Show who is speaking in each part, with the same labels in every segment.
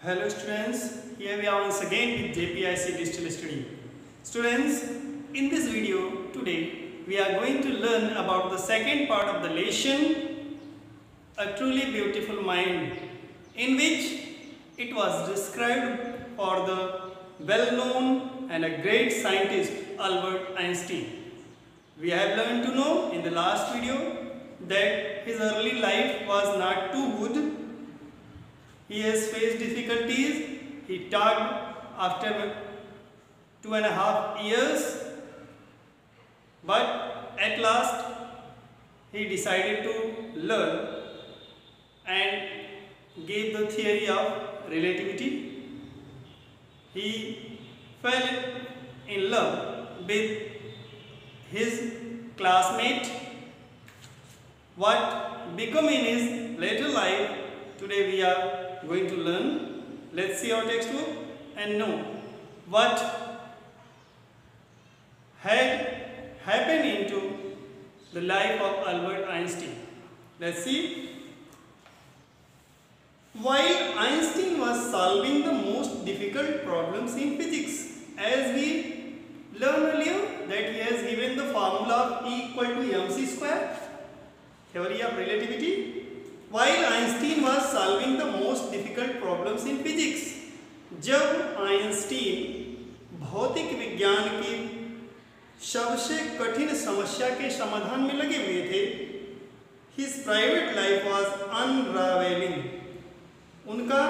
Speaker 1: Hello students, here we are once again with JPIC Digital Study. Students, in this video today we are going to learn about the second part of the lesson, A Truly Beautiful Mind, in which it was described for the well-known and a great scientist Albert Einstein. We have learned to know in the last video that his early life was not too good. He has faced difficulties. He talked after 2.5 years, but at last he decided to learn and gave the theory of relativity. He fell in love with his classmate. What became in his later life, today we are going to learn. Let's see our textbook and know what had happened into the life of Albert Einstein. Let's see. While Einstein was solving the most difficult problems in physics, as we learned earlier that he has given the formula of E equal to mc square, theory of relativity. While Einstein was solving the most difficult problems in physics, जब Einstein भौतिक विज्ञान की सबसे कठिन समस्या के समाधान में लगे हुए थे, his private life was unraveling. उनका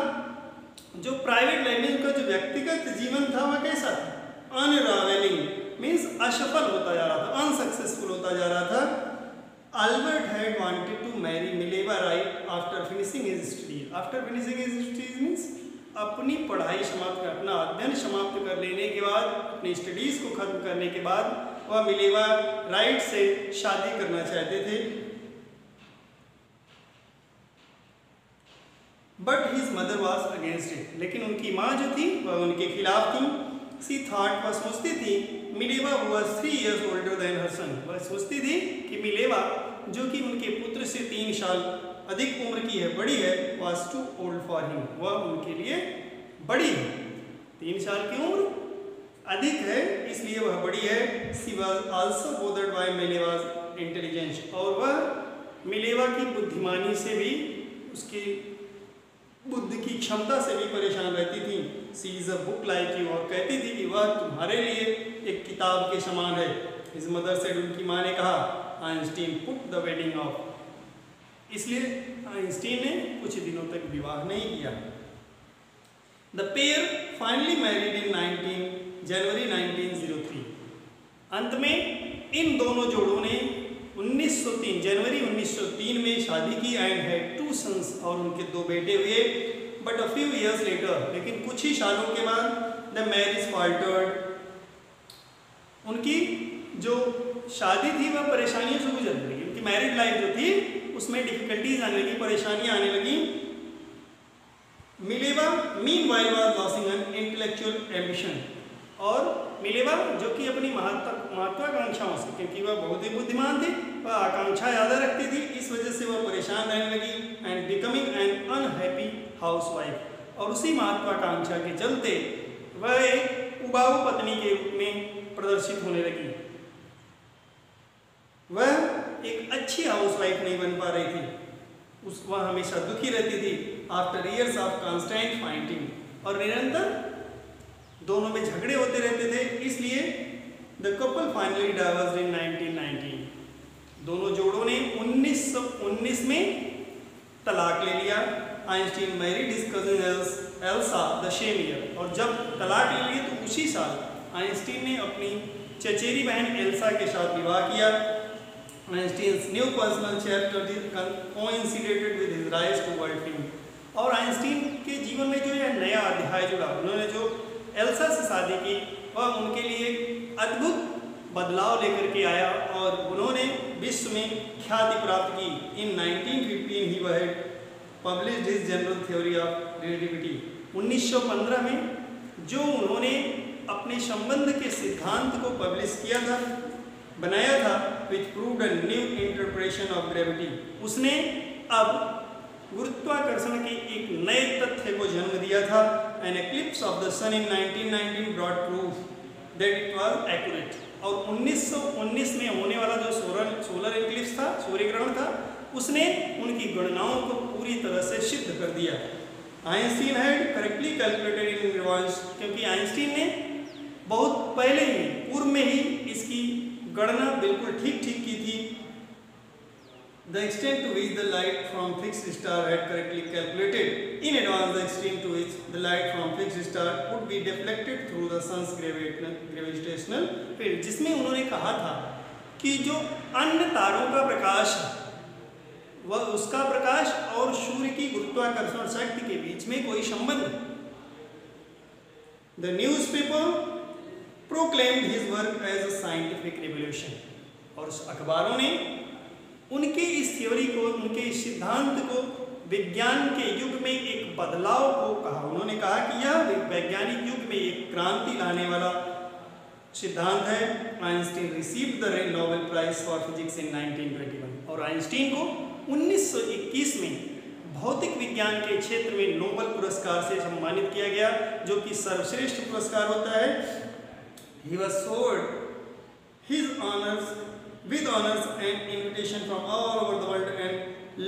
Speaker 1: जो प्राइवेट लाइफ में उनका जो व्यक्तिगत जीवन था वह कैसा था? Unraveling means असफल होता जा रहा था, अनसक्सेसफुल होता जा रहा था. Albert had wanted to marry Mileva right after finishing his studies. After finishing his studies means अपनी पढ़ाई समाप्त कर, अपना अध्ययन समाप्त कर लेने के बाद, अपनी स्टडीज को खत्म करने के बाद वह मिलेवा राइट से शादी करना चाहते थे. But his mother was against it. लेकिन उनकी माँ जो थी वह उनके खिलाफ थी. सी थॉट, वह सोचती थी, Mileva was 3 years older than her son. वह सोचती थी कि मिलेवा जो कि उनके पुत्र से 3 साल अधिक उम्र की है, बड़ी है, was too old for him. वह उनके लिए बड़ी है, 3 साल की उम्र अधिक है, इसलिए वह बड़ी है. She was also bothered by मिलेवा's intelligence. और वह मिलेवा की बुद्धिमानी से भी, उसकी बुद्धि की क्षमता से भी परेशान रहती थी. She is a book like you. और कहती थी कि वह तुम्हारे लिए एक किताब के समान है. हिज मदर से, उनकी माँ ने कहा, Einstein put the wedding off. इसलिए आइंस्टीन ने कुछ दिनों तक विवाह नहीं किया. The pair finally married in January 1903. अंत में इन दोनों जोड़ों ने 1903 जनवरी 1903 में शादी की एंड हैड 2 सन्स. और उनके 2 बेटे हुए. But a few years later, लेकिन कुछ ही सालों के बाद, द मैरिज फॉल्टर्ड. उनकी जो शादी थी वह परेशानियों से गुजर लगी. उनकी मैरिड लाइफ जो थी उसमें डिफिकल्टीज आने लगी, परेशानियां आने लगी. Mileva meanwhile was losing an intellectual ambition. और मिलेवा जो कि अपनी महत्वाकांक्षाओं से, क्योंकि वह बहुत ही बुद्धिमान थी, वह आकांक्षा ज़्यादा रखती थी, इस वजह से वह परेशान रहने लगी. And becoming an unhappy housewife. और उसी महत्वाकांक्षा के चलते वह एक उबाऊ पत्नी के रूप में प्रदर्शित होने लगी. वह एक अच्छी हाउसवाइफ नहीं बन पा रही थी. वह हमेशा दुखी रहती थी. After years of constant fighting. और निरंतर दोनों में झगड़े होते रहते थे. इसलिए द कपल फाइनली डाइवोर्स्ड इन 1919. दोनों जोड़ों ने 1919 में तलाक ले लिया. Einstein married his cousin Elsa the same year. और जब तलाक ले लिए तो उसी साल आइंस्टीन ने अपनी चचेरी बहन एल्सा के साथ विवाह किया. Einstein's new personal chapter coincided with his rise to world fame. और आइंस्टीन के जीवन में जो यह नया अध्याय जुड़ा, उन्होंने जो एल्सा से शादी की, वह उनके लिए एक अद्भुत बदलाव लेकर के आया और उन्होंने विश्व में ख्याति प्राप्त की. इन 1915 ही वह published his general theory of relativity. 1915 में जो उन्होंने अपने संबंध के सिद्धांत को पब्लिश किया था, बनाया था, which proved a new interpretation of gravity. उसने अब गुरुत्वाकर्षण के एक नए तथ्य को जन्म दिया दिया था। An eclipse of the sun in 1919 brought proof that it was accurate. और 1919 में होने वाला जो सोलर एक्लिप्स था, सूर्य ग्रहण था, उसने उनकी गणनाओं को पूरी तरह से सिद्ध कर दिया। Einstein had correctly calculated in advance, क्योंकि आइंस्टीन ने बहुत पहले ही, पूर्व में ही इसकी गणना बिल्कुल ठीक की थी। The extent to which the light from fixed star had correctly calculated in advance the extent to which the light from fixed star would be deflected through the sun's gravitational field, जिसमें उन्होंने कहा था कि जो अन्य तारों का प्रकाश है वह उसका प्रकाश और सूर्य की गुरुत्वाकर्षण शक्ति के बीच में कोई संबंध नहीं। The newspaper proclaimed his work as a scientific revolution, और उस अखबारों ने उनके इस थ्योरी को, उनके इस सिद्धांत को विज्ञान के युग में एक बदलाव को कहा। उन्होंने कहा कि यह वैज्ञानिक युग में एक क्रांति लाने वाला सिद्धांत है। Einstein received the Nobel prize for physics in 1921, और आइंस्टीन को 1921 में भौतिक विज्ञान के क्षेत्र में नोबेल पुरस्कार से सम्मानित किया गया, जो कि सर्वश्रेष्ठ पुरस्कार होता है। He was showered his honors with honors and invitation from all over the world and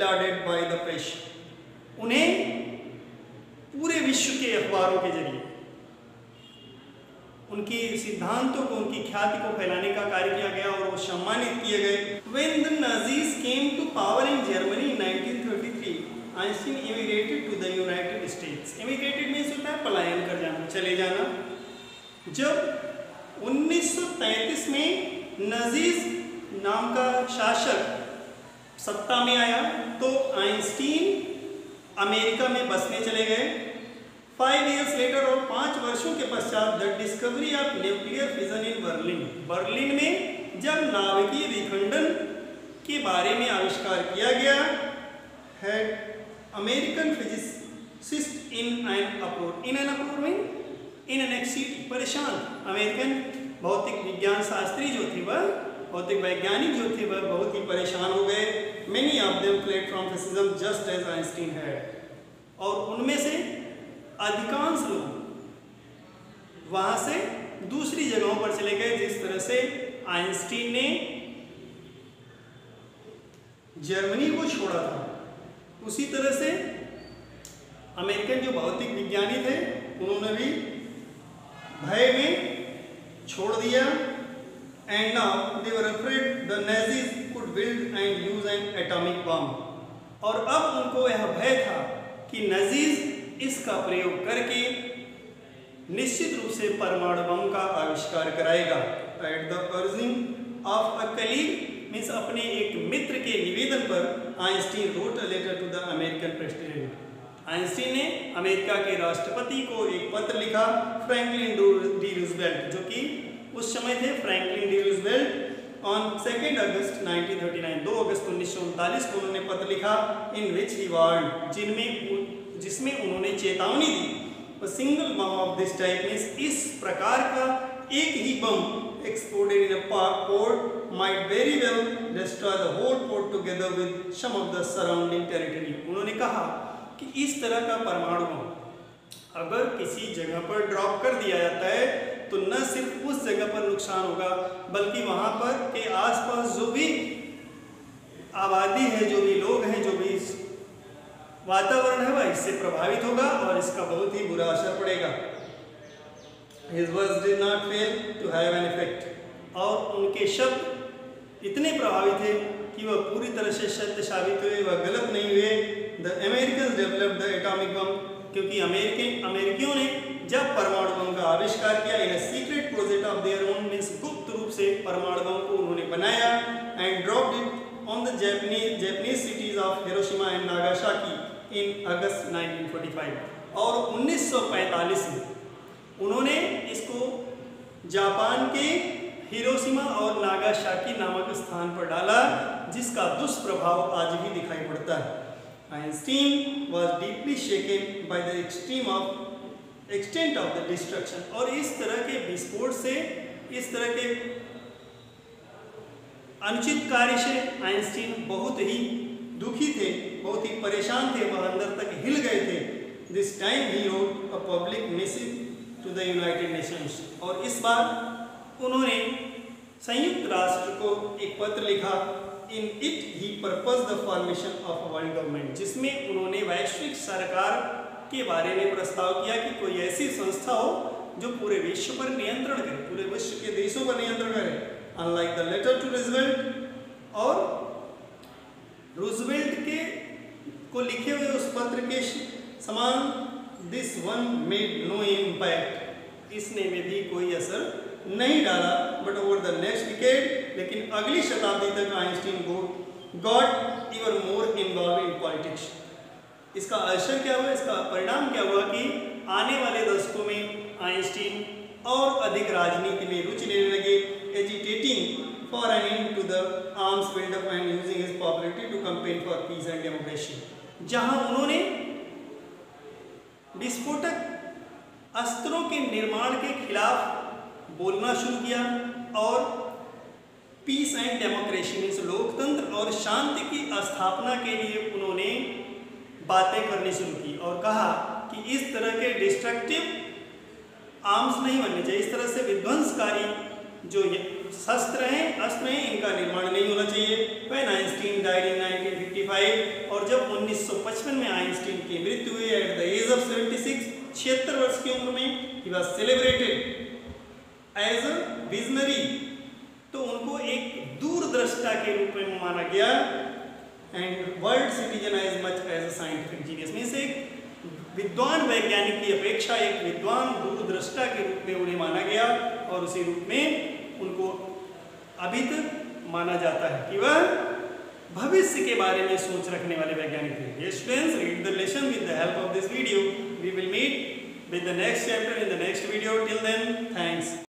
Speaker 1: lauded by the press. उन्हें पूरे विश्व के अखबारों के जरिए उनके सिद्धांतों को, उनकी ख्याति को फैलाने का कार्य किया गया और वो सम्मानित किए गए। When the Nazis came to power in Germany in 1933, Einstein emigrated to the United States. Emigrated means होता है पलायन कर जाना, चले जाना। जब 1933 में नाजीज नाम का शासक सत्ता में आया तो आइंस्टीन अमेरिका में बसने चले गए। 5 years later, और 5 वर्षों के पश्चात, the discovery of nuclear fission in Berlin में जब नाभिकीय विखंडन के बारे में आविष्कार किया गया, had American physicist in an अप्रोर in an exit, परेशान अमेरिकन भौतिक विज्ञान शास्त्री जो थे, वह भौतिक वैज्ञानिक जो थे, वह बहुत ही परेशान हो गए। Many of them fled from fascism just as Einstein had, और उनमें से अधिकांश लोग वहां से दूसरी जगहों पर चले गए। जिस तरह से आइंस्टीन ने जर्मनी को छोड़ा था, उसी तरह से अमेरिकन जो भौतिक विज्ञानी थे उन्होंने भी भय में छोड़ दिया। And now they were afraid the Nazis could build and use an atomic bomb, और अब उनको यह भय था कि नाजीज इसका प्रयोग करके निश्चित रूप से परमाणु बम का आविष्कार कराएगा। At the urging of a colleague means अपने एक मित्र के निवेदन पर Einstein wrote a letter to the American president. Einstein ने अमेरिका के राष्ट्रपति को एक पत्र लिखा, फ्रैंकलिन डी रूजवेल्ट, जो कि उस समय थे फ्रैंकलिन डी रूजवेल्ट। ऑन 2 अगस्त 1939, 2 अगस्त 1939 को उन्होंने पत्र लिखा, इन विच ही वार्न्ड, जिसमें उन्होंने चेतावनी दी, single bomb of this type means इस प्रकार का एक ही bomb exploded in a port might very well destroy the whole port together with some of the surrounding territory. उन्होंने कहा कि इस तरह का परमाणु बम अगर किसी जगह पर ड्रॉप कर दिया जाता है तो न सिर्फ उस जगह पर नुकसान होगा, बल्कि वहां पर के आसपास जो भी आबादी है, जो भी लोग हैं, जो भी वातावरण है, वह इससे प्रभावित होगा और इसका बहुत ही बुरा असर पड़ेगा। His words did not fail to have an effect, और उनके शब्द इतने प्रभावित थे कि वह पूरी तरह से सत्य साबित हुए, वह गलत नहीं हुए। The Americans developed the atomic bomb, क्योंकि अमेरिकियों ने जब परमाणु बम का आविष्कार किया, in secret project of their own means गुप्त रूप से परमाणु बम को उन्होंने बनाया, and dropped it on the Japanese cities of Hiroshima and Nagasaki in August 1945, और 1945 में उन्होंने इसको जापान के हिरोशिमा और नागासाकी नामक स्थान पर डाला, जिसका दुष्प्रभाव आज भी दिखाई पड़ता है। Einstein was deeply shaken by the extent of the destruction, और इस तरह के विस्फोट से, इस तरह के अनुचित कार्य से आइंस्टीन बहुत ही दुखी थे, बहुत ही परेशान थे, वह अंदर तक हिल गए थे। This time he wrote a public missive to the United Nations. और इस बार उन्होंने संयुक्त राष्ट्र को एक पत्र लिखा. In it he proposed the formation of a world government, जिसमें उन्होंने वैश्विक सरकार के बारे में प्रस्ताव किया कि कोई ऐसी संस्था हो जो पूरे विश्व पर नियंत्रण करे, पूरे विश्व के देशों पर नियंत्रण करे. Unlike the letter to Roosevelt, और रूजवेल्ट के को लिखे हुए उस पत्र के समान this one made no impact, इसने में भी कोई असर नहीं डाला. But over the next decade, लेकिन अगली शताब्दी तक Einstein got even more involve in politics. इसका असर क्या हुआ, इसका परिणाम क्या हुआ कि आने वाले दशकों में आइंस्टीन और अधिक राजनीति में रुचि लेने लगे, agitating for an end to the arms buildup and using his popularity to campaign for peace and democracy. जहां उन्होंने विस्फोटक अस्त्रों के निर्माण के खिलाफ बोलना शुरू किया और पीस एंड डेमोक्रेसी मीन्स लोकतंत्र और शांति की स्थापना के लिए उन्होंने बातें करनी शुरू की और कहा कि इस तरह के डिस्ट्रक्टिव आर्म्स नहीं बनने चाहिए, इस तरह से विध्वंसकारी जो शस्त्र हैं, अस्त्र हैं, इनका निर्माण नहीं होना चाहिए. When Einstein died in 1955, और जब 1955 में आइंस्टीन की मृत्यु हुई एट द एज ऑफ 76, 76 वर्ष की उम्र में, he was celebrated as a visionary, तो उनको एक दूरदृष्टा के रूप में माना गया. And world citizen as much as a scientific genius, में से एक विद्वान वैज्ञानिक की अपेक्षा एक विद्वान दूरदृष्टा के रूप में उन्हें माना गया और उसी रूप में उनको अभी तक माना जाता है कि वह भविष्य के बारे में सोच रखने वाले वैज्ञानिक थे. Students, read the lesson with the help of this video. We will meet with the next chapter in the next video. Till then, thanks.